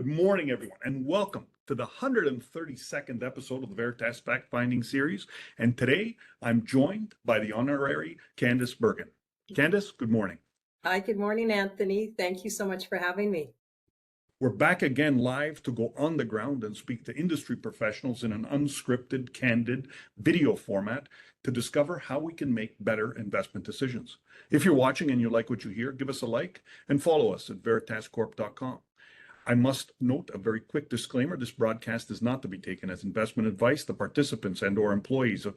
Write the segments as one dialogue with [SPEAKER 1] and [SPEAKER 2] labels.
[SPEAKER 1] Good morning, everyone, and welcome to the 132nd episode of the Veritas Fact Finding Series. And today I'm joined by the honorary Candice Bergen. Candice, good morning.
[SPEAKER 2] Hi, good morning, Anthony. Thank you so much for having me.
[SPEAKER 1] We're back again live to go on the ground and speak to industry professionals in an unscripted, candid video format to discover how we can make better investment decisions. If you're watching and you like what you hear, give us a like and follow us at veritascorp.com. I must note a very quick disclaimer. This broadcast is not to be taken as investment advice. The participants and or employees of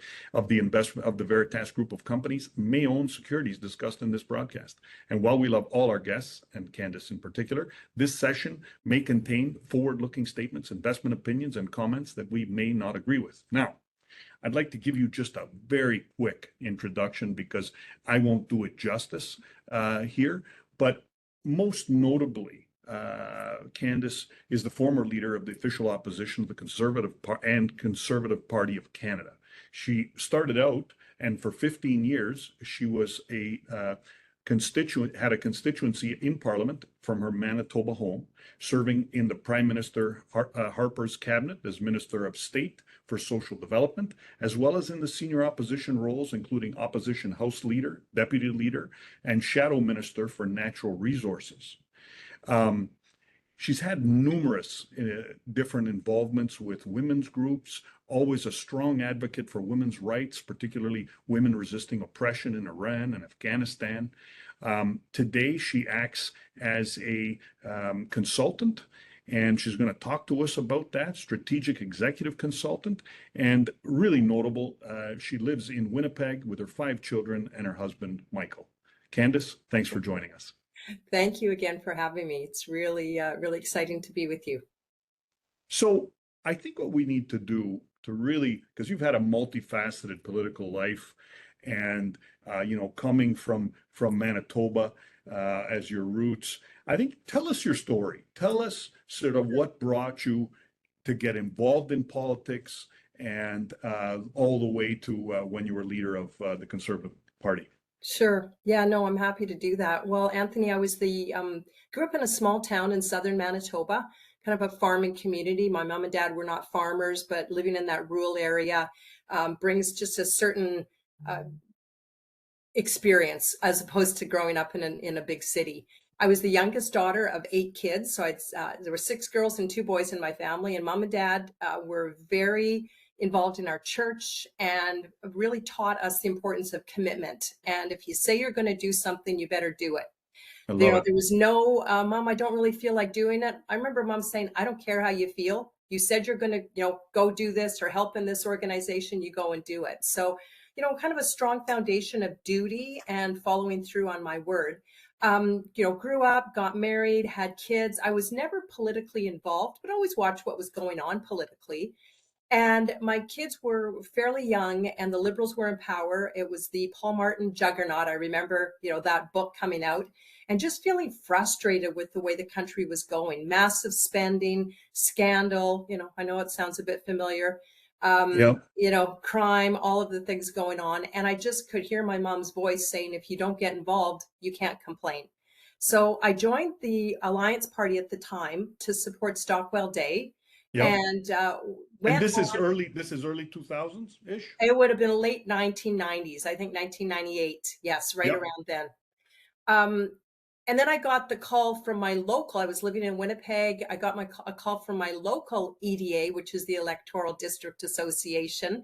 [SPEAKER 1] the Veritas group of companies may own securities discussed in this broadcast. And while we love all our guests, and Candice in particular, this session may contain forward-looking statements, investment opinions, and comments that we may not agree with. Now, I'd like to give you just a very quick introduction because I won't do it justice here, but most notably, Candice is the former leader of the official opposition of the Conservative Party of Canada. She started out, and for 15 years, she was a had a constituency in Parliament from her Manitoba home, serving in the Prime Minister Harper's cabinet as Minister of State for Social Development, as well as in the senior opposition roles, including Opposition House Leader, Deputy Leader, and Shadow Minister for Natural Resources. She's had numerous different involvements with women's groups, always a strong advocate for women's rights, particularly women resisting oppression in Iran and Afghanistan. Today, she acts as a consultant, and she's going to talk to us about that, strategic executive consultant, and really notable, she lives in Winnipeg with her 5 children and her husband, Michael. Candice, thanks for joining us.
[SPEAKER 2] Thank you again for having me. It's really, really exciting to be with you.
[SPEAKER 1] So I think what we need to do to really, because you've had a multifaceted political life and, coming from Manitoba as your roots, I think tell us your story. Tell us sort of what brought you to get involved in politics and all the way to when you were leader of the Conservative Party.
[SPEAKER 2] Sure. Yeah, no, I'm happy to do that. Well, Anthony, I was grew up in a small town in southern Manitoba, kind of a farming community. My mom and dad were not farmers, but living in that rural area brings just a certain experience as opposed to growing up in a big city. I was the youngest daughter of 8 kids. So there were 6 girls and 2 boys in my family, and mom and dad were very involved in our church and really taught us the importance of commitment. And if you say you're going to do something, you better do it. There was no, Mom, I don't really feel like doing it. I remember Mom saying, I don't care how you feel. You said you're going to, go do this or help in this organization, you go and do it. So, kind of a strong foundation of duty and following through on my word. Grew up, got married, had kids. I was never politically involved, but always watched what was going on politically. And my kids were fairly young and the Liberals were in power. It was the Paul Martin juggernaut. I remember, that book coming out and just feeling frustrated with the way the country was going. Massive spending, scandal, I know it sounds a bit familiar. Crime, all of the things going on. And I just could hear my mom's voice saying, if you don't get involved, you can't complain. So I joined the Alliance Party at the time to support Stockwell Day.
[SPEAKER 1] Yep.
[SPEAKER 2] And
[SPEAKER 1] this is early 2000s ish.
[SPEAKER 2] It would have been late 1990s, I think 1998. Yes, right around then. And then I got the call from my local. I was living in Winnipeg. I got a call from my local EDA, which is the Electoral District Association.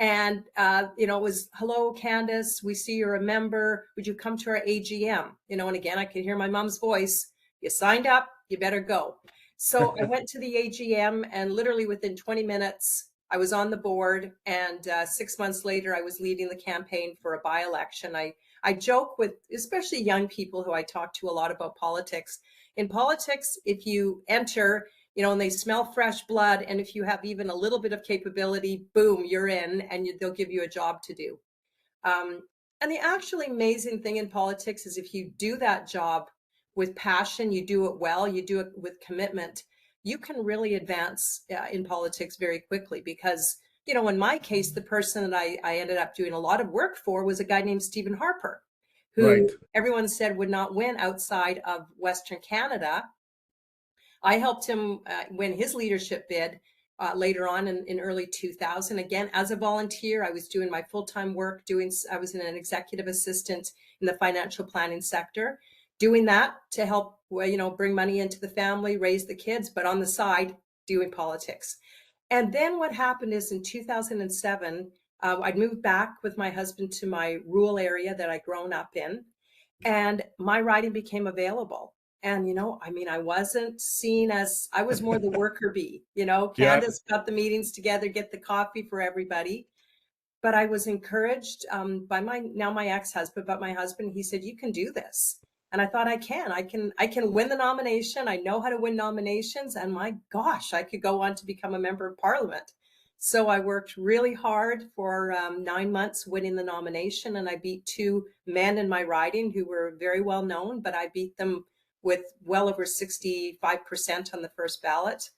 [SPEAKER 2] And, it was, hello, Candice, we see you're a member. Would you come to our AGM? And again, I could hear my mom's voice. You signed up, you better go. So I went to the AGM and literally within 20 minutes, I was on the board. And 6 months later, I was leading the campaign for a by-election. I joke with, especially young people who I talk to a lot about politics. In politics, if you enter, and they smell fresh blood, and if you have even a little bit of capability, boom, you're in, and they'll give you a job to do. And the actually amazing thing in politics is if you do that job with passion, you do it well, you do it with commitment, you can really advance in politics very quickly because, in my case, the person that I ended up doing a lot of work for was a guy named Stephen Harper, who everyone said would not win outside of Western Canada. I helped him win his leadership bid later on in early 2000. Again, as a volunteer, I was doing my full-time work. I was an executive assistant in the financial planning sector, doing that to help, bring money into the family, raise the kids, but on the side, doing politics. And then what happened is in 2007, I'd moved back with my husband to my rural area that I'd grown up in, and my riding became available. And, I wasn't seen as, I was more the worker bee,
[SPEAKER 1] Yeah.
[SPEAKER 2] Candice got the meetings together, get the coffee for everybody. But I was encouraged by my ex-husband, but my husband, he said, you can do this. And I thought I can win the nomination. I know how to win nominations. And my gosh, I could go on to become a member of parliament. So I worked really hard for 9 months winning the nomination. And I beat two men in my riding who were very well known, but I beat them with well over 65% on the first ballot.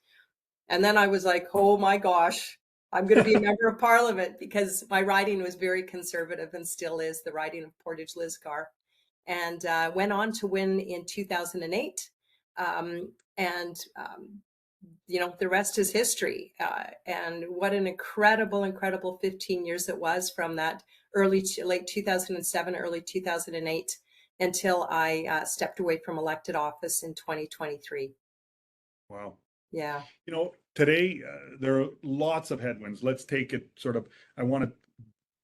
[SPEAKER 2] And then I was like, oh my gosh, I'm going to be a member of parliament, because my riding was very conservative and still is, the riding of Portage Lisgar. And went on to win in 2008. The rest is history. And what an incredible 15 years it was, from that late 2007, early 2008, until I stepped away from elected office in 2023.
[SPEAKER 1] Wow.
[SPEAKER 2] Yeah.
[SPEAKER 1] Today there are lots of headwinds. Let's take it I want to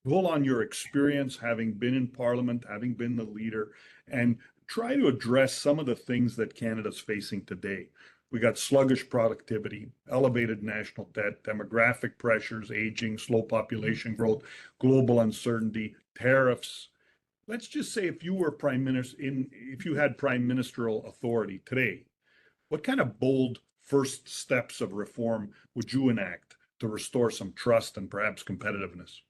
[SPEAKER 1] pull on your experience, having been in Parliament, having been the leader, and try to address some of the things that Canada's facing today. We got sluggish productivity, elevated national debt, demographic pressures, aging, slow population growth, global uncertainty, tariffs. Let's just say, if you were if you had prime ministerial authority today, what kind of bold first steps of reform would you enact to restore some trust and perhaps competitiveness?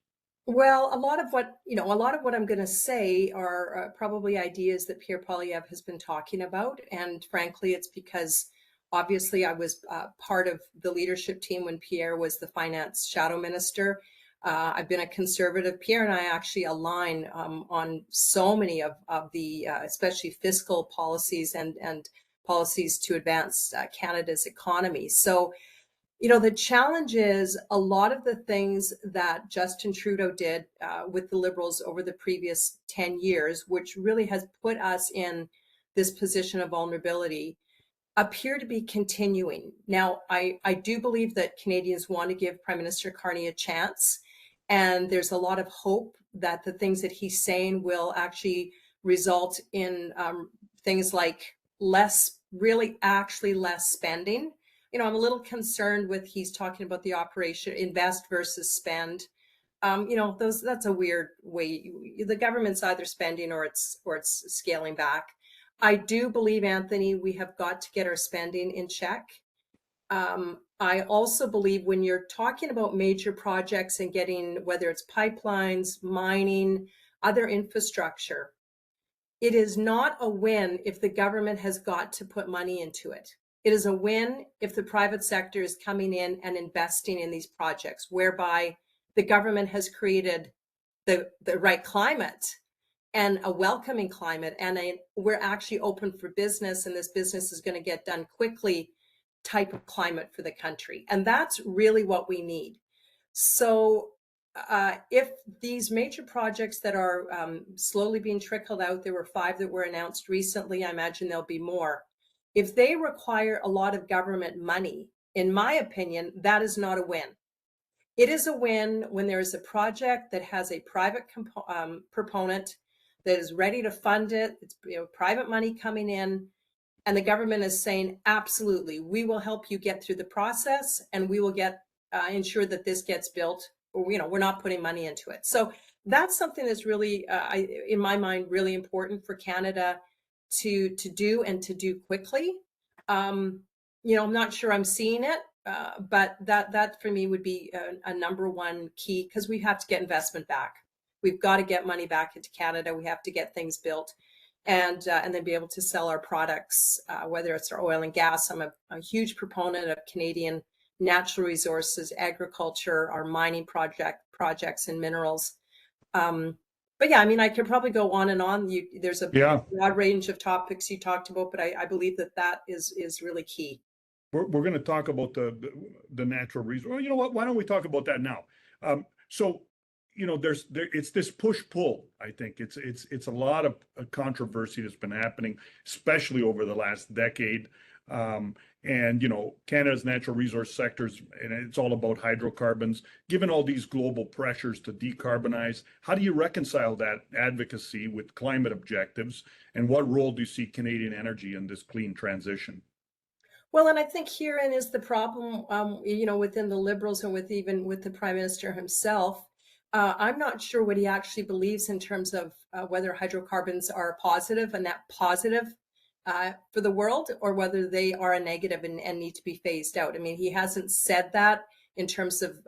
[SPEAKER 2] Well, a lot of what I'm going to say are probably ideas that Pierre Poilievre has been talking about. And frankly, it's because obviously I was part of the leadership team when Pierre was the finance shadow minister. I've been a conservative. Pierre and I actually align on so many of the, especially fiscal policies and policies to advance Canada's economy. So, the challenge is a lot of the things that Justin Trudeau did with the Liberals over the previous 10 years, which really has put us in this position of vulnerability, appear to be continuing. Now, I do believe that Canadians want to give Prime Minister Carney a chance. And there's a lot of hope that the things that he's saying will actually result in things like less spending. I'm a little concerned with, he's talking about the operation invest versus spend. That's a weird way. The government's either spending or it's scaling back. I do believe, Anthony, we have got to get our spending in check. I also believe when you're talking about major projects and getting, whether it's pipelines, mining, other infrastructure, it is not a win if the government has got to put money into it. It is a win if the private sector is coming in and investing in these projects, whereby the government has created the right climate and a welcoming climate, and we're actually open for business, and this business is going to get done quickly type of climate for the country. And that's really what we need. So if these major projects that are slowly being trickled out, there were 5 that were announced recently, I imagine there'll be more. If they require a lot of government money, in my opinion, that is not a win. It is a win when there is a project that has a private proponent that is ready to fund it. It's private money coming in, and the government is saying, absolutely, we will help you get through the process, and we will ensure that this gets built. We're not putting money into it. So that's something that's really, in my mind, really important for Canada to do, and to do quickly. I'm not sure I'm seeing it, but that for me would be a number one key, because we have to get investment back. We've got to get money back into Canada. We have to get things built, and then be able to sell our products, whether it's our oil and gas. I'm a huge proponent of Canadian natural resources, agriculture, our mining projects and minerals. But yeah, I could probably go on and on. There's a broad range of topics you talked about, but I believe that is really key.
[SPEAKER 1] we're going to talk about the natural resource. Well, you know what? Why don't we talk about that now? So, it's this push pull. I think it's a lot of controversy that's been happening, especially over the last decade. And Canada's natural resource sectors, and it's all about hydrocarbons. Given all these global pressures to decarbonize, how do you reconcile that advocacy with climate objectives? And what role do you see Canadian energy in this clean transition?
[SPEAKER 2] Well, and I think herein is the problem, within the Liberals and even with the Prime Minister himself. I'm not sure what he actually believes in terms of whether hydrocarbons are positive, a net positive for the world, or whether they are a negative and need to be phased out. I mean, he hasn't said that in terms of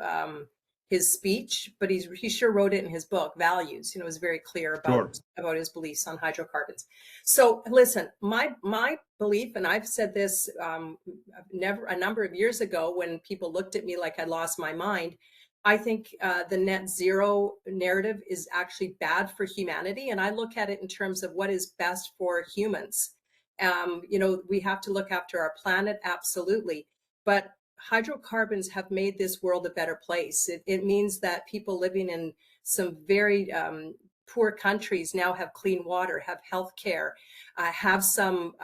[SPEAKER 2] his speech, but he sure wrote it in his book, Values. Was very clear
[SPEAKER 1] Sure.
[SPEAKER 2] about his beliefs on hydrocarbons. So listen, my belief, and I've said this a number of years ago when people looked at me like I lost my mind. I think the net zero narrative is actually bad for humanity, and I look at it in terms of what is best for humans. We have to look after our planet, absolutely, but hydrocarbons have made this world a better place. It means that people living in some very poor countries now have clean water, have health care, have some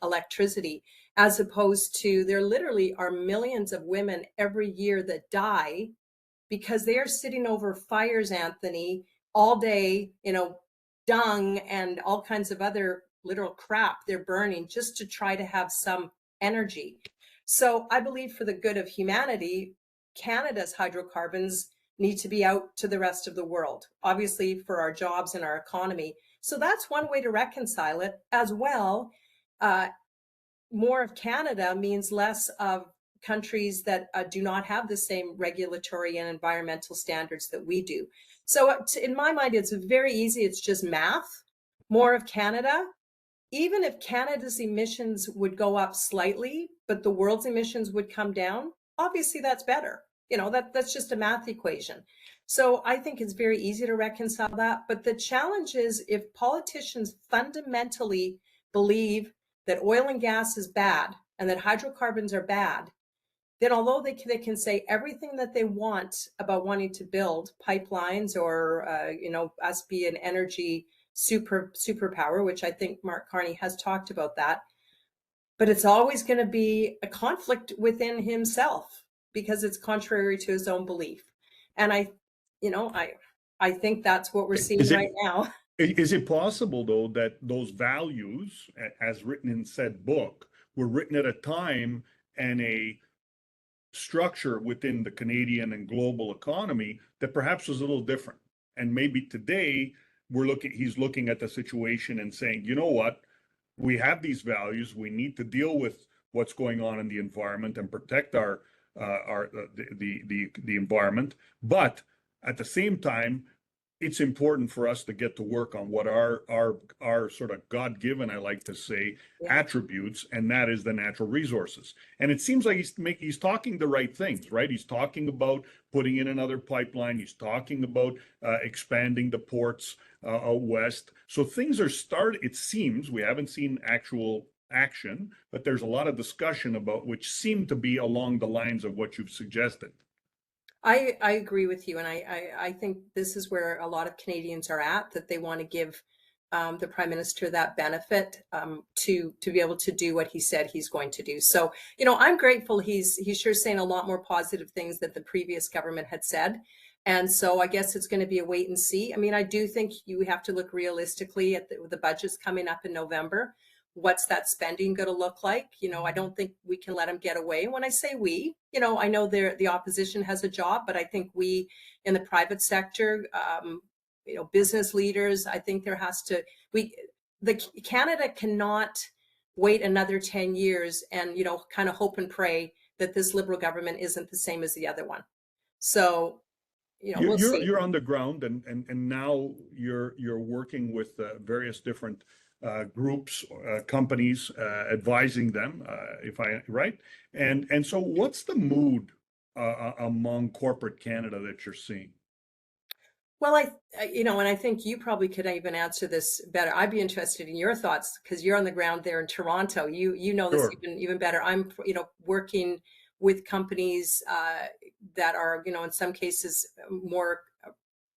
[SPEAKER 2] electricity, as opposed to there literally are millions of women every year that die because they are sitting over fires, Anthony, all day, dung and all kinds of other literal crap they're burning just to try to have some energy. So I believe for the good of humanity, Canada's hydrocarbons need to be out to the rest of the world, obviously for our jobs and our economy. So that's one way to reconcile it as well. More of Canada means less of countries that do not have the same regulatory and environmental standards that we do. So in my mind, it's very easy. It's just math. More of Canada. Even if Canada's emissions would go up slightly, but the world's emissions would come down, obviously that's better. That's just a math equation. So I think it's very easy to reconcile that. But the challenge is if politicians fundamentally believe that oil and gas is bad and that hydrocarbons are bad, then although they can say everything that they want about wanting to build pipelines or, us be an energy superpower, which I think Mark Carney has talked about that, but it's always going to be a conflict within himself because it's contrary to his own belief. And I think that's what we're seeing
[SPEAKER 1] Is
[SPEAKER 2] right
[SPEAKER 1] it
[SPEAKER 2] now.
[SPEAKER 1] is it possible though that those values, as written in said book, were written at a time and a structure within the Canadian and global economy that perhaps was a little different? And maybe today he's looking at the situation and saying, you know what, we have these values, we need to deal with what's going on in the environment and protect the environment, but at the same time it's important for us to get to work on what our sort of God-given, I like to say,
[SPEAKER 2] Yeah.
[SPEAKER 1] attributes, and that is the natural resources. And it seems like he's talking the right things, right? He's talking about putting in another pipeline. He's talking about expanding the ports out west. So things are started. It seems we haven't seen actual action, but there's a lot of discussion about which seem to be along the lines of what you've suggested.
[SPEAKER 2] I agree with you, and I think this is where a lot of Canadians are at, that they want to give the Prime Minister that benefit to be able to do what he said he's going to do. So, I'm grateful he's sure saying a lot more positive things that the previous government had said. And so I guess it's going to be a wait and see. I mean, I do think you have to look realistically at the budgets coming up in November. What's that spending going to look like? I don't think we can let them get away. When I say we, I know the opposition has a job, but I think we in the private sector, business leaders, I think Canada cannot wait another 10 years and, kind of hope and pray that this Liberal government isn't the same as the other one. So, we'll see.
[SPEAKER 1] You're on the ground, and now you're working with various different groups, companies, advising them, if I right. And so, what's the mood among corporate Canada that you're seeing?
[SPEAKER 2] Well, and I think you probably could even answer this better. I'd be interested in your thoughts because you're on the ground there in Toronto. You know this
[SPEAKER 1] Sure.
[SPEAKER 2] even better. I'm, working with companies that are, in some cases more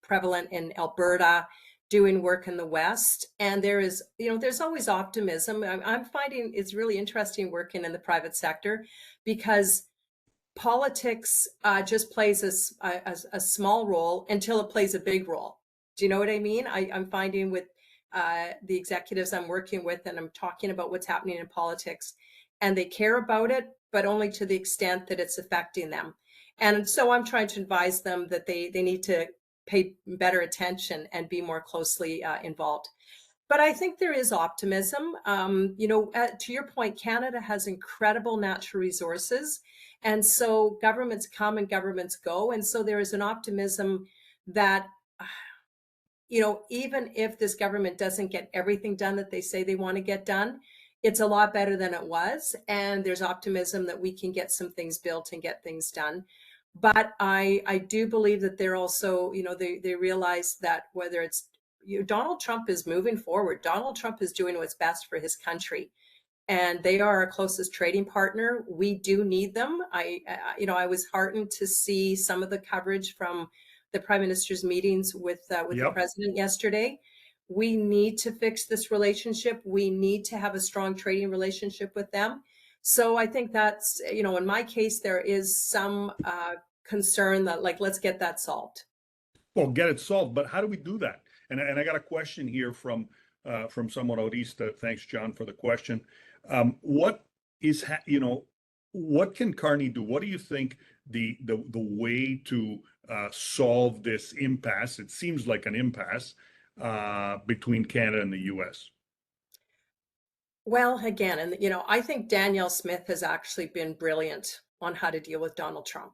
[SPEAKER 2] prevalent in Alberta, doing work in the West. And there's always optimism. I'm finding it's really interesting working in the private sector because politics just plays a small role until it plays a big role. Do you know what I mean? I'm finding with the executives I'm working with, and I'm talking about what's happening in politics, and they care about it, but only to the extent that it's affecting them. And so I'm trying to advise them that they need to pay better attention and be more closely involved. But I think there is optimism. To your point, Canada has incredible natural resources. And so governments come and governments go. And so there is an optimism that, even if this government doesn't get everything done that they say they want to get done, it's a lot better than it was. And there's optimism that we can get some things built and get things done. But I do believe that they're also, they realize that whether it's, Donald Trump is moving forward. Donald Trump is doing what's best for his country, and they are our closest trading partner. We do need them. I was heartened to see some of the coverage from the Prime Minister's meetings with the
[SPEAKER 1] Yep.
[SPEAKER 2] President yesterday. We need to fix this relationship. We need to have a strong trading relationship with them. So I think that's, in my case, there is some concern that, like, let's get that solved.
[SPEAKER 1] Well, get it solved, but how do we do that? And I got a question here from someone out east. Thanks, John, for the question. What is what can Carney do? What do you think the way to solve this impasse? It seems like an impasse between Canada and the U.S.
[SPEAKER 2] Well, again, and I think Danielle Smith has actually been brilliant on how to deal with Donald Trump.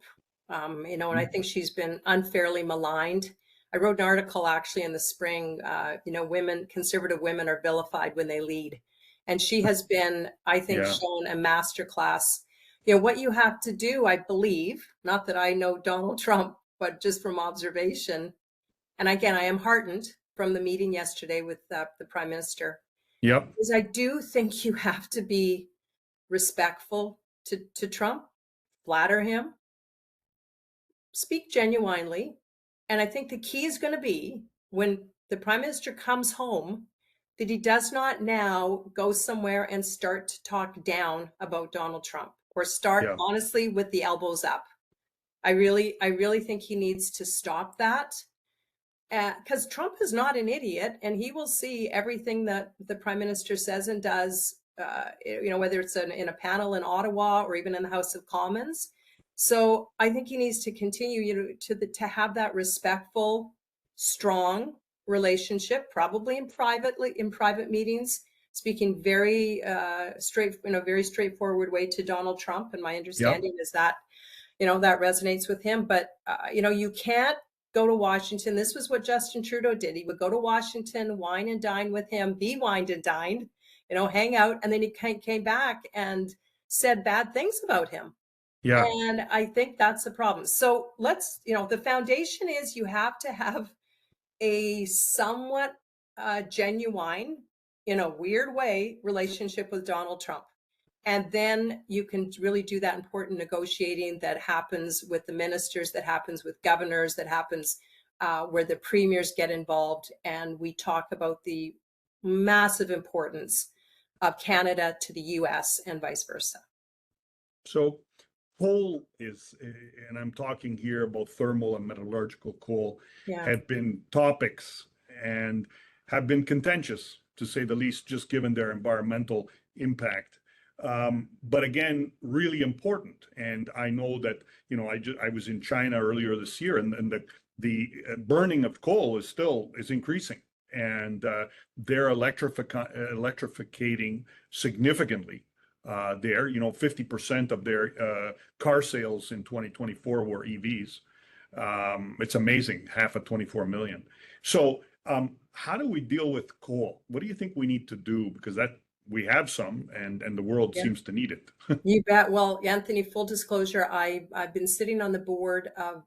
[SPEAKER 2] And I think she's been unfairly maligned. I wrote an article actually in the spring. Conservative women are vilified when they lead, and she has been, I think,
[SPEAKER 1] Yeah.
[SPEAKER 2] shown a masterclass. What you have to do, I believe, not that I know Donald Trump, but just from observation. And again, I am heartened from the meeting yesterday with the Prime Minister
[SPEAKER 1] Yep.
[SPEAKER 2] is I do think you have to be respectful to Trump, flatter him, speak genuinely. And I think the key is going to be when the Prime Minister comes home, that he does not now go somewhere and start to talk down about Donald Trump or start
[SPEAKER 1] Yeah.
[SPEAKER 2] honestly with the elbows up. I really think he needs to stop that. Because Trump is not an idiot, and he will see everything that the Prime Minister says and does, whether it's in a panel in Ottawa or even in the House of Commons. So I think he needs to continue, to have that respectful, strong relationship, probably in private meetings, speaking very very straightforward way to Donald Trump. And my
[SPEAKER 1] Yep.
[SPEAKER 2] understanding is that that resonates with him. But you can't go to Washington. This was what Justin Trudeau did. He would go to Washington, wine and dine with him, be wined and dined, hang out. And then he came back and said bad things about him.
[SPEAKER 1] Yeah.
[SPEAKER 2] And I think that's the problem. So the foundation is you have to have a somewhat genuine, in a weird way, relationship with Donald Trump. And then you can really do that important negotiating that happens with the ministers, that happens with governors, that happens where the premiers get involved. And we talk about the massive importance of Canada to the US and vice versa.
[SPEAKER 1] So coal is, and I'm talking here about thermal and metallurgical coal,
[SPEAKER 2] Yeah.
[SPEAKER 1] have been topics and have been contentious, to say the least, just given their environmental impact. But again, really important. And I know that, I was in China earlier this year, and the burning of coal is increasing, and they're electrifying significantly. There, 50% of their car sales in 2024 were EVs. It's amazing, half of 24 million. So how do we deal with coal? What do you think we need to do? Because that we have some, and the world
[SPEAKER 2] Yeah.
[SPEAKER 1] seems to need it.
[SPEAKER 2] You bet. Well, Anthony, full disclosure, I've been sitting on the board of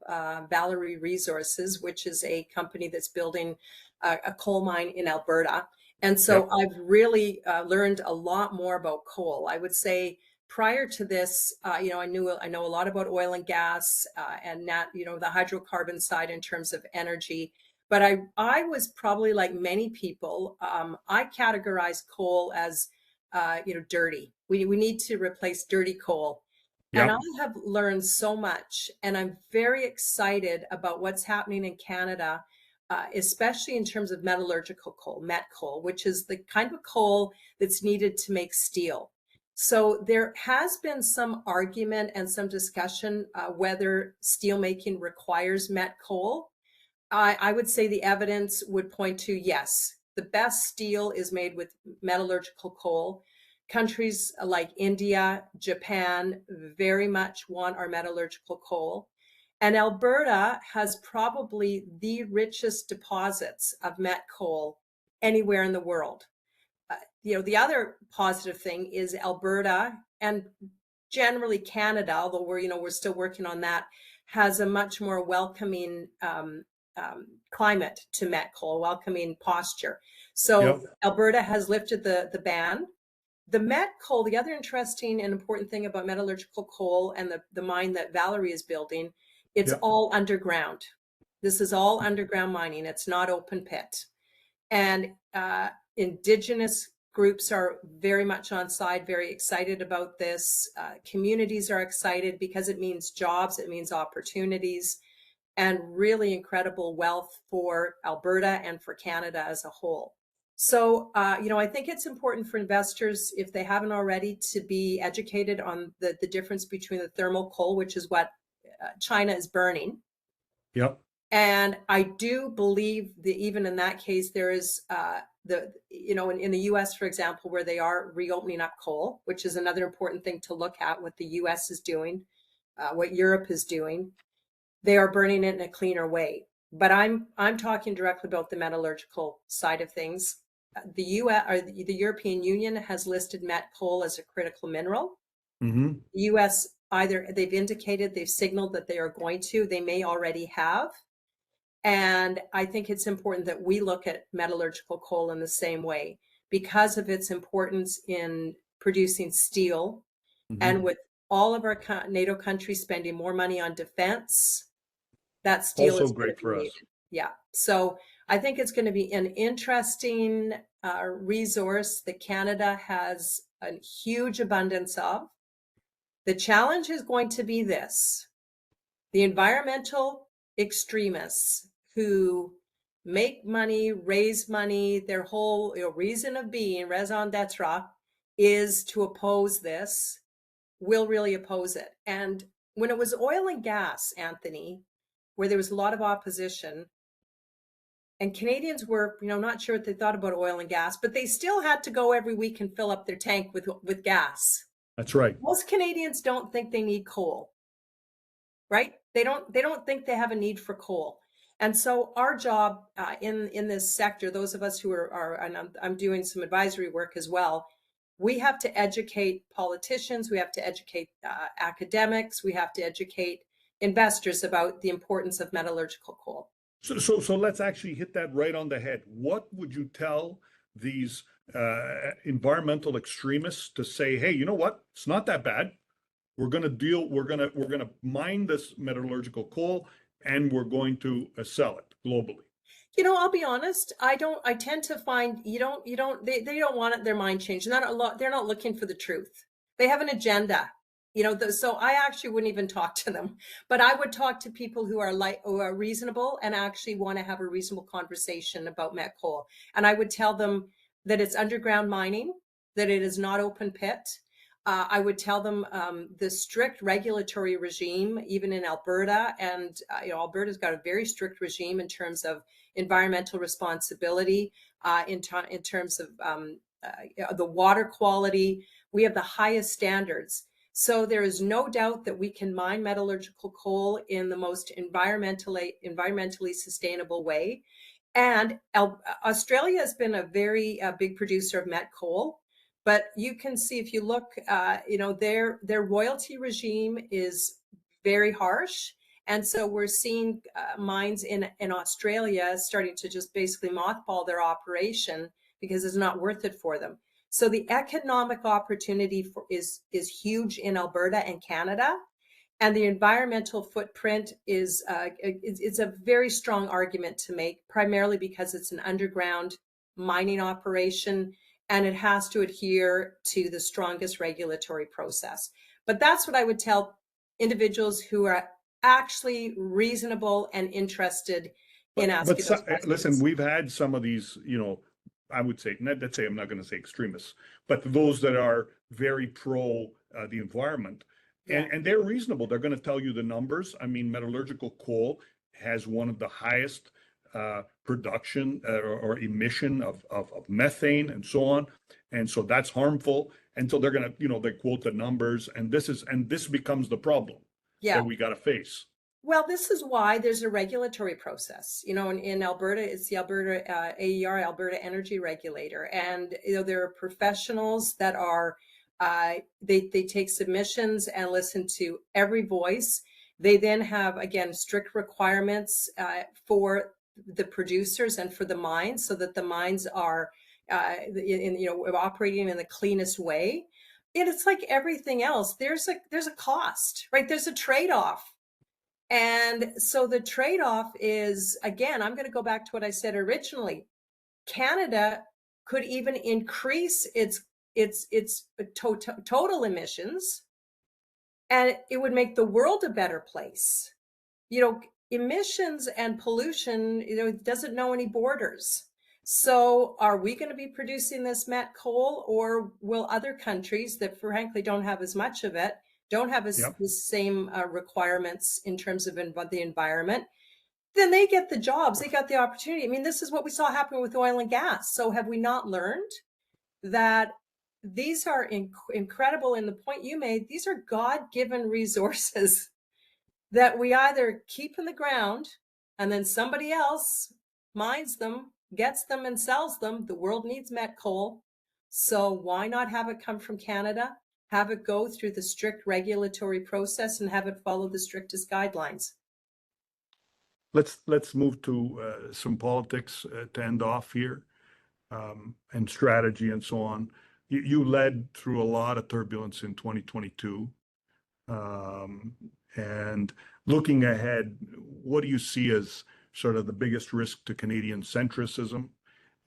[SPEAKER 2] Valerie Resources, which is a company that's building a coal mine in Alberta. And so
[SPEAKER 1] Yep.
[SPEAKER 2] I've really learned a lot more about coal. I would say prior to this, I know a lot about oil and gas and the hydrocarbon side in terms of energy. But I was probably like many people, I categorize coal as dirty. We need to replace dirty coal. And I
[SPEAKER 1] Yep.
[SPEAKER 2] have learned so much, and I'm very excited about what's happening in Canada, especially in terms of metallurgical coal, met coal, which is the kind of coal that's needed to make steel. So there has been some argument and some discussion whether steelmaking requires met coal. I would say the evidence would point to yes. The best steel is made with metallurgical coal. Countries like India, Japan very much want our metallurgical coal. And Alberta has probably the richest deposits of met coal anywhere in the world. The other positive thing is Alberta and generally Canada, although we're still working on that, has a much more welcoming climate to met coal, welcoming posture. So
[SPEAKER 1] Yep.
[SPEAKER 2] Alberta has lifted the ban. The met coal, the other interesting and important thing about metallurgical coal and the mine that Valerie is building, it's
[SPEAKER 1] Yep.
[SPEAKER 2] all underground. This is all underground mining. It's not open pit. And indigenous groups are very much on side, very excited about this. Communities are excited because it means jobs, it means opportunities, and really incredible wealth for Alberta and for Canada as a whole. So, I think it's important for investors, if they haven't already, to be educated on the difference between the thermal coal, which is what China is burning.
[SPEAKER 1] Yep.
[SPEAKER 2] And I do believe that even in that case, there is in the U.S., for example, where they are reopening up coal, which is another important thing to look at, what the U.S. is doing, what Europe is doing. They are burning it in a cleaner way. But I'm talking directly about the metallurgical side of things. The U.S. or the European Union has listed met coal as a critical mineral.
[SPEAKER 1] Mm-hmm.
[SPEAKER 2] The U.S. either they've signaled that they are going to, they may already have. And I think it's important that we look at metallurgical coal in the same way because of its importance in producing steel.
[SPEAKER 1] Mm-hmm.
[SPEAKER 2] And with all of our NATO countries spending more money on defense, that steel
[SPEAKER 1] Also
[SPEAKER 2] is going
[SPEAKER 1] great
[SPEAKER 2] to be
[SPEAKER 1] for us.
[SPEAKER 2] needed. Yeah. So I think it's going to be an interesting resource that Canada has a huge abundance of. The challenge is going to be this: the environmental extremists who make money, raise money, their whole reason of being, raison d'etre, is to oppose this, will really oppose it. And when it was oil and gas, Anthony, where there was a lot of opposition, and Canadians were, not sure what they thought about oil and gas, but they still had to go every week and fill up their tank with gas.
[SPEAKER 1] That's right.
[SPEAKER 2] Most Canadians don't think they need coal, right? They don't think they have a need for coal. And so our job in this sector, those of us who are and I'm doing some advisory work as well, we have to educate politicians, we have to educate academics, we have to educate investors about the importance of metallurgical coal.
[SPEAKER 1] So let's actually hit that right on the head. What would you tell these environmental extremists to say, hey, you know what? It's not that bad. We're going to mine this metallurgical coal and we're going to sell it globally.
[SPEAKER 2] I'll be honest. I tend to find they don't want their mind changed. They're not looking for the truth. They have an agenda. So I actually wouldn't even talk to them, but I would talk to people who are reasonable and actually want to have a reasonable conversation about met coal. And I would tell them that it's underground mining, that it is not open pit. I would tell them the strict regulatory regime, even in Alberta, and Alberta's got a very strict regime in terms of environmental responsibility, in terms of the water quality. We have the highest standards. So there is no doubt that we can mine metallurgical coal in the most environmentally sustainable way. And Australia has been a very big producer of met coal. But you can see if you look, their royalty regime is very harsh. And so we're seeing mines in Australia starting to just basically mothball their operation because it's not worth it for them. So the economic opportunity is huge in Alberta and Canada. And the environmental footprint is it's a very strong argument to make, primarily because it's an underground mining operation and it has to adhere to the strongest regulatory process. But that's what I would tell individuals who are actually reasonable and interested in asking those questions.
[SPEAKER 1] Listen, we've had some of these, I would say, let's say, I'm not going to say extremists, but those that are very pro the environment.
[SPEAKER 2] Yeah.
[SPEAKER 1] And they're reasonable. They're going to tell you the numbers. I mean, metallurgical coal has one of the highest production or emission of methane and so on. And so that's harmful. And so they're going to, they quote the numbers. And this becomes the problem that we got to face.
[SPEAKER 2] Well, this is why there's a regulatory process. In Alberta, it's the Alberta AER, Alberta Energy Regulator. And, there are professionals that are they take submissions and listen to every voice. They then have, again, strict requirements for the producers and for the mines, so that the mines are operating in the cleanest way. And it's like everything else. There's a cost, right? There's a trade-off. And so the trade-off is, again, I'm going to go back to what I said originally. Canada could even increase its total emissions, and it would make the world a better place. Emissions and pollution, it doesn't know any borders. So are we going to be producing this met coal, or will other countries that frankly don't have as much of it, don't have the same requirements in terms of the environment, then they get the jobs, they got the opportunity. I mean, this is what we saw happen with oil and gas. So have we not learned that these are incredible? And the point you made, these are God-given resources that we either keep in the ground and then somebody else mines them, gets them and sells them. The world needs met coal. So why not have it come from Canada, have it go through the strict regulatory process, and have it follow the strictest guidelines?
[SPEAKER 1] Let's move to some politics to end off here, and strategy and so on. You led through a lot of turbulence in 2022. And looking ahead, what do you see as sort of the biggest risk to Canadian centricism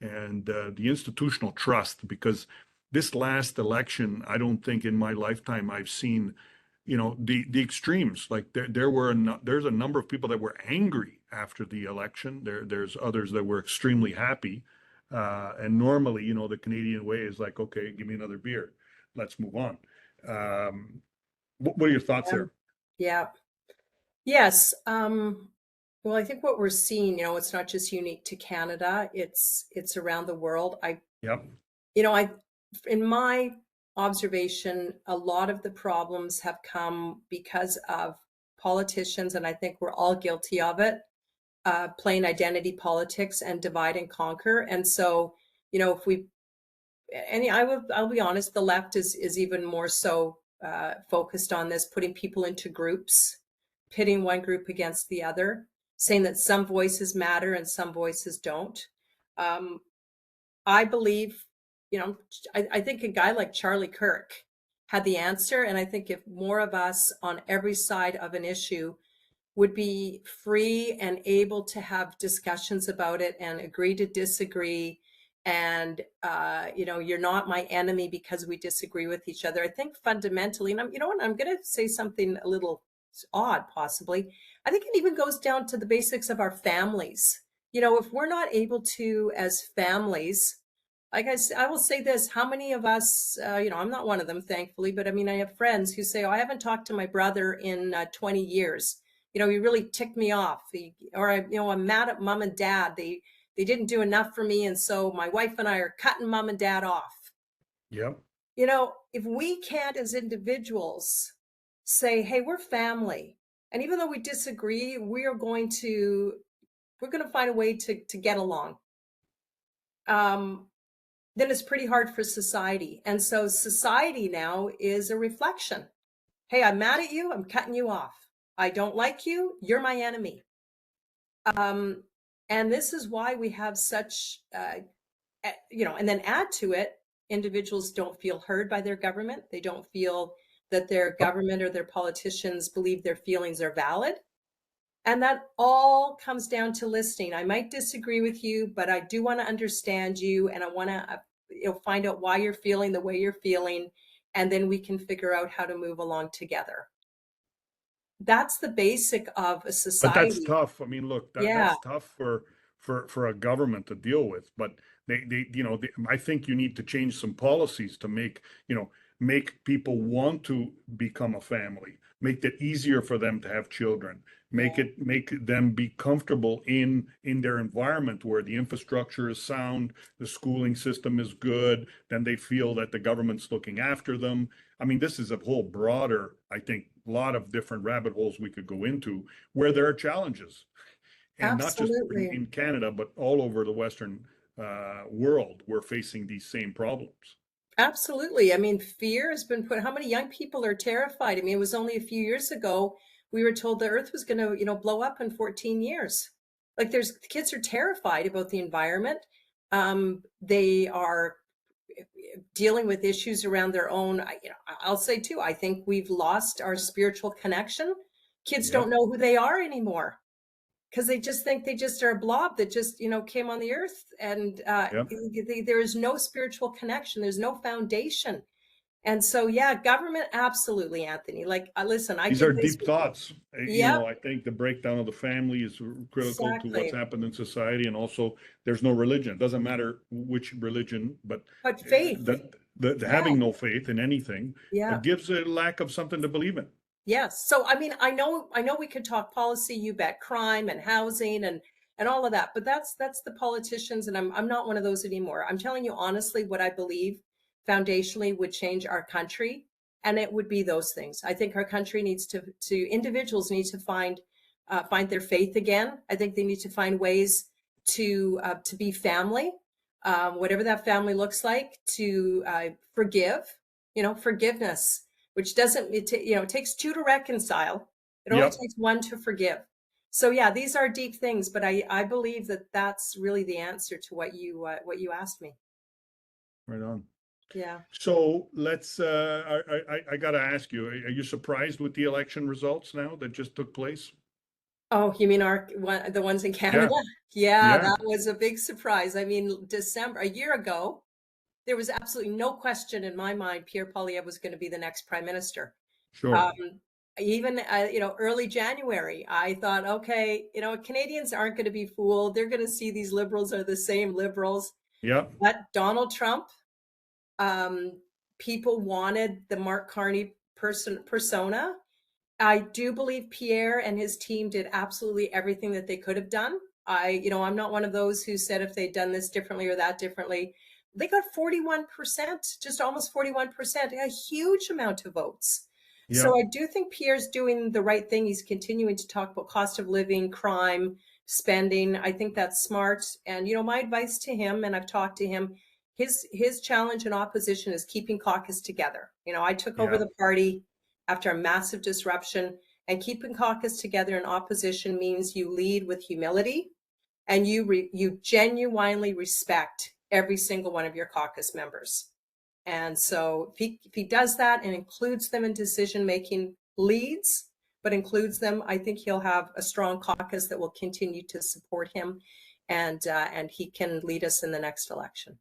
[SPEAKER 1] and the institutional trust? Because this last election, I don't think in my lifetime I've seen, the extremes. Like there's a number of people that were angry after the election. There's others that were extremely happy. And normally, the Canadian way is like, okay, give me another beer, let's move on. What are your thoughts there?
[SPEAKER 2] Yeah. Yes. Well, I think what we're seeing, it's not just unique to Canada. It's around the world. In my observation, a lot of the problems have come because of politicians, and I think we're all guilty of it, playing identity politics and divide and conquer. And so, I'll be honest, the left is even more so focused on this, putting people into groups, pitting one group against the other, saying that some voices matter and some voices don't. I believe, I think a guy like Charlie Kirk had the answer. And I think if more of us on every side of an issue would be free and able to have discussions about it and agree to disagree, and you're not my enemy because we disagree with each other. I think fundamentally, and I'm going to say something a little odd possibly, I think it even goes down to the basics of our families. If we're not able to, as families, like I will say this, how many of us, I'm not one of them, thankfully, but I mean, I have friends who say, oh, I haven't talked to my brother in 20 years. He really ticked me off. I'm mad at mom and dad. They didn't do enough for me. And so my wife and I are cutting mom and dad off.
[SPEAKER 1] Yep.
[SPEAKER 2] If we can't as individuals say, hey, we're family, and even though we disagree, we're going to find a way to get along. then it's pretty hard for society. And so society now is a reflection. Hey, I'm mad at you. I'm cutting you off. I don't like you. You're my enemy. And this is why we have such, and then add to it, individuals don't feel heard by their government. They don't feel that their government or their politicians believe their feelings are valid. And that all comes down to listening. I might disagree with you, but I do want to understand you, and I want to find out why you're feeling the way you're feeling, and then we can figure out how to move along together. That's the basic of a
[SPEAKER 1] But that's
[SPEAKER 2] society.
[SPEAKER 1] tough. I mean, look,
[SPEAKER 2] Yeah,
[SPEAKER 1] that's tough for a government to deal with. But I think you need to change some policies to make people want to become a family, make it easier for them to have children, make them be comfortable in their environment where the infrastructure is sound, the schooling system is good, then they feel that the government's looking after them. I mean, this is a whole broader, I think, lot of different rabbit holes we could go into where there are challenges, and not just
[SPEAKER 2] absolutely.
[SPEAKER 1] in Canada, but all over the Western world. We're facing these same problems.
[SPEAKER 2] Absolutely. I mean, fear has been put, how many young people are terrified? I mean, it was only a few years ago we were told the earth was going to, blow up in 14 years. Like kids are terrified about the environment. They are dealing with issues around their own. I'll say too, I think we've lost our spiritual connection. Kids don't
[SPEAKER 1] Yep.
[SPEAKER 2] know who they are anymore because they just think they just are a blob that just came on the earth, and
[SPEAKER 1] Yep.
[SPEAKER 2] there is no spiritual connection, there's no foundation. And so yeah, government, absolutely, Anthony. Like, listen, I
[SPEAKER 1] These
[SPEAKER 2] did
[SPEAKER 1] are
[SPEAKER 2] this.
[SPEAKER 1] deep thoughts.
[SPEAKER 2] Yep,
[SPEAKER 1] I think the breakdown of the family is critical to what's
[SPEAKER 2] exactly.
[SPEAKER 1] happened in society, and also there's no religion. It doesn't matter which religion, but
[SPEAKER 2] But faith.
[SPEAKER 1] the
[SPEAKER 2] Yeah,
[SPEAKER 1] having no faith in anything
[SPEAKER 2] yeah.
[SPEAKER 1] gives a lack of something to believe in.
[SPEAKER 2] Yes. So I mean, I know we could talk policy, you bet, crime and housing and all of that, but that's the politicians, and I'm not one of those anymore. I'm telling you honestly what I believe foundationally would change our country, and it would be those things. I think our country needs to individuals need to find their faith again. I think they need to find ways to be family, whatever that family looks like, to forgive, forgiveness, which doesn't, it takes two to reconcile. It only
[SPEAKER 1] Yep.
[SPEAKER 2] takes one to forgive. So yeah, these are deep things, but I believe that that's really the answer to what you asked me.
[SPEAKER 1] Right on.
[SPEAKER 2] Yeah.
[SPEAKER 1] So let's, I got to ask you, are you surprised with the election results now that just took place?
[SPEAKER 2] Oh, you mean the ones in
[SPEAKER 1] Yeah.
[SPEAKER 2] Canada? Yeah,
[SPEAKER 1] Yeah.
[SPEAKER 2] that was a big surprise. I mean, a year ago, there was absolutely no question in my mind Pierre Poilievre was going to be the next prime minister.
[SPEAKER 1] Sure.
[SPEAKER 2] Um, Even early January, I thought, okay, Canadians aren't going to be fooled. They're going to see these liberals are the same liberals.
[SPEAKER 1] Yep.
[SPEAKER 2] But Donald Trump, um, people wanted the Mark Carney persona. I do believe Pierre and his team did absolutely everything that they could have done. I'm not one of those who said if they'd done this differently or that differently. They got 41%, just almost 41%, a huge amount of votes. So
[SPEAKER 1] Yep.
[SPEAKER 2] I do think Pierre's doing the right thing. He's continuing to talk about cost of living, crime, spending. I think that's smart. And my advice to him, and I've talked to him, his challenge in opposition is keeping caucus together. I took over
[SPEAKER 1] Yep.
[SPEAKER 2] the party after a massive disruption, and keeping caucus together in opposition means you lead with humility, and you genuinely respect every single one of your caucus members. And so if he does that and includes them in decision making, leads, but includes them, I think he'll have a strong caucus that will continue to support him, and he can lead us in the next election.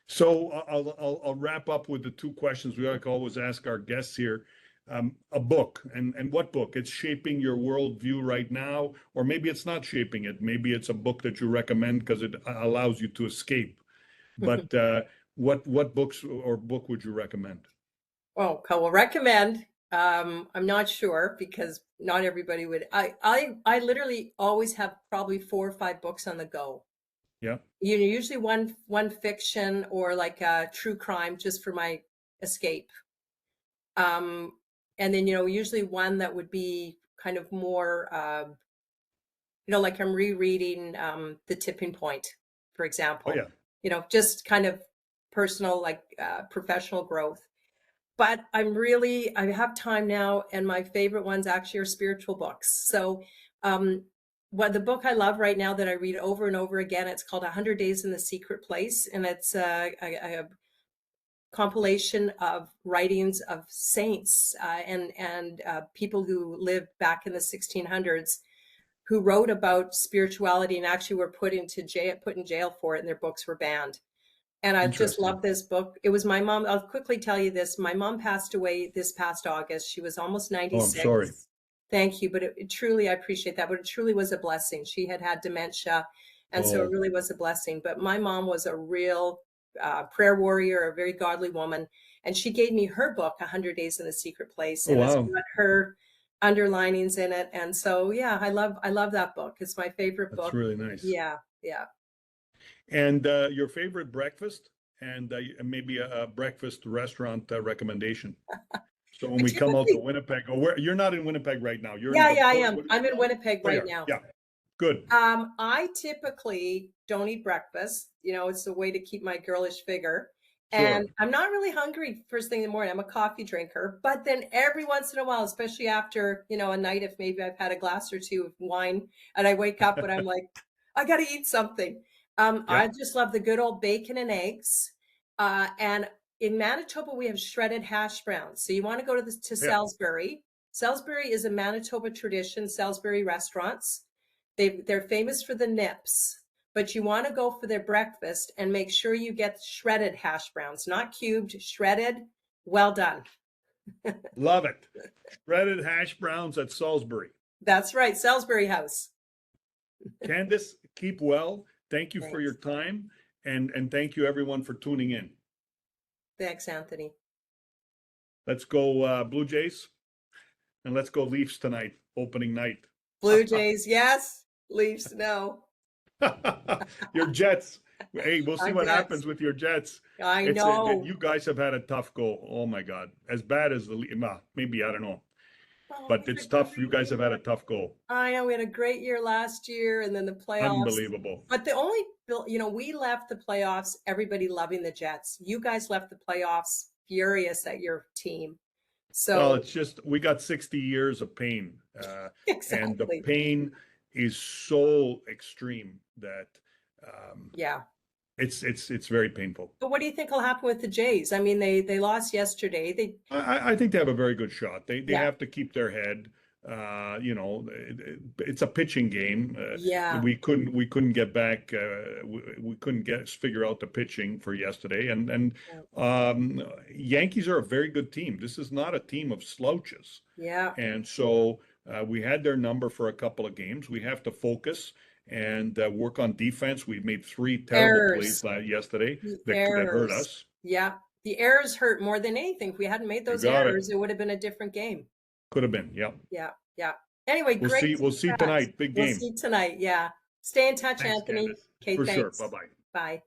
[SPEAKER 1] So I'll wrap up with the two questions we like always ask our guests here. A book, and what book? It's shaping your worldview right now, or maybe it's not shaping it. Maybe it's a book that you recommend because it allows you to escape. But what books or book would you recommend?
[SPEAKER 2] Oh, I will recommend. I'm not sure because not everybody would. I literally always have probably 4 or 5 books on the go.
[SPEAKER 1] Yeah.
[SPEAKER 2] Usually one fiction or like a true crime just for my escape. Um, and then usually one that would be kind of more like I'm rereading The Tipping Point, for
[SPEAKER 1] Oh
[SPEAKER 2] example.
[SPEAKER 1] yeah.
[SPEAKER 2] just kind of personal, like professional growth. But I have time now, and my favorite ones actually are spiritual books. So the book I love right now that I read over and over again, it's called 100 Days in the Secret Place, and it's a compilation of writings of saints and people who lived back in the 1600s who wrote about spirituality and actually were put in jail for it, and their books were banned. And I just love this book. It was my mom. I'll quickly tell you this. My mom passed away this past August. She was almost 96.
[SPEAKER 1] Oh, I'm sorry.
[SPEAKER 2] Thank you. But it truly, I appreciate that. But it truly was a blessing. She had dementia. And so it really was a blessing. But my mom was a real prayer warrior, a very godly woman. And she gave me her book, 100 Days in the Secret Place. And it's got her underlinings in it. And so, yeah, I love that book. It's my favorite book.
[SPEAKER 1] That's really nice.
[SPEAKER 2] Yeah, yeah.
[SPEAKER 1] And your favorite breakfast, and maybe a breakfast restaurant recommendation. So when we come out to Winnipeg, you're not in Winnipeg right now.
[SPEAKER 2] I am. I'm in Winnipeg right now.
[SPEAKER 1] Yeah, good.
[SPEAKER 2] I typically don't eat breakfast. It's a way to keep my girlish figure. And I'm not really hungry first thing in the morning. I'm a coffee drinker. But then every once in a while, especially after, a night, if maybe I've had a glass or two of wine and I wake up and I'm like, I got to eat something. I just love the good old bacon and eggs. And in Manitoba, we have shredded hash browns. So you want to go to Salisbury. Salisbury is a Manitoba tradition, Salisbury restaurants. They're famous for the nips, but you want to go for their breakfast and make sure you get shredded hash browns, not cubed, shredded. Well done.
[SPEAKER 1] Love it. Shredded hash browns at Salisbury.
[SPEAKER 2] That's right. Salisbury House.
[SPEAKER 1] Candice, keep well. Thank you for your time, and thank you everyone for tuning in.
[SPEAKER 2] Thanks, Anthony.
[SPEAKER 1] Let's go Blue Jays, and let's go Leafs tonight, opening night.
[SPEAKER 2] Blue Jays, yes. Leafs, no.
[SPEAKER 1] Your Jets. Hey, we'll see what happens with your Jets.
[SPEAKER 2] I know.
[SPEAKER 1] You guys have had a tough go. Oh my God, as bad as maybe, I don't know. But it's tough. You guys have had a tough goal.
[SPEAKER 2] I know. We had a great year last year, and then the playoffs.
[SPEAKER 1] Unbelievable.
[SPEAKER 2] But we left the playoffs, everybody loving the Jets. You guys left the playoffs furious at your team. So,
[SPEAKER 1] well, it's just, we got 60 years of pain.
[SPEAKER 2] Exactly.
[SPEAKER 1] And the pain is so extreme that, it's very painful.
[SPEAKER 2] But what do you think will happen with the Jays? I mean, they lost yesterday.
[SPEAKER 1] I think they have a very good shot. They have to keep their head. It's a pitching game. We couldn't get back. We couldn't figure out the pitching for yesterday. And Yankees are a very good team. This is not a team of slouches.
[SPEAKER 2] Yeah.
[SPEAKER 1] And so we had their number for a couple of games. We have to focus and work on defense. We made 3 terrible plays yesterday that hurt us.
[SPEAKER 2] Yeah. The errors hurt more than anything. If we hadn't made those errors, it would have been a different game.
[SPEAKER 1] Could have been. Yeah.
[SPEAKER 2] Yeah. Yeah. Anyway,
[SPEAKER 1] we'll see tonight. Big game.
[SPEAKER 2] We'll see tonight. Yeah. Stay in touch,
[SPEAKER 1] Thanks,
[SPEAKER 2] Anthony.
[SPEAKER 1] Candice.
[SPEAKER 2] Okay,
[SPEAKER 1] for
[SPEAKER 2] thanks.
[SPEAKER 1] sure. Bye-bye.
[SPEAKER 2] Bye.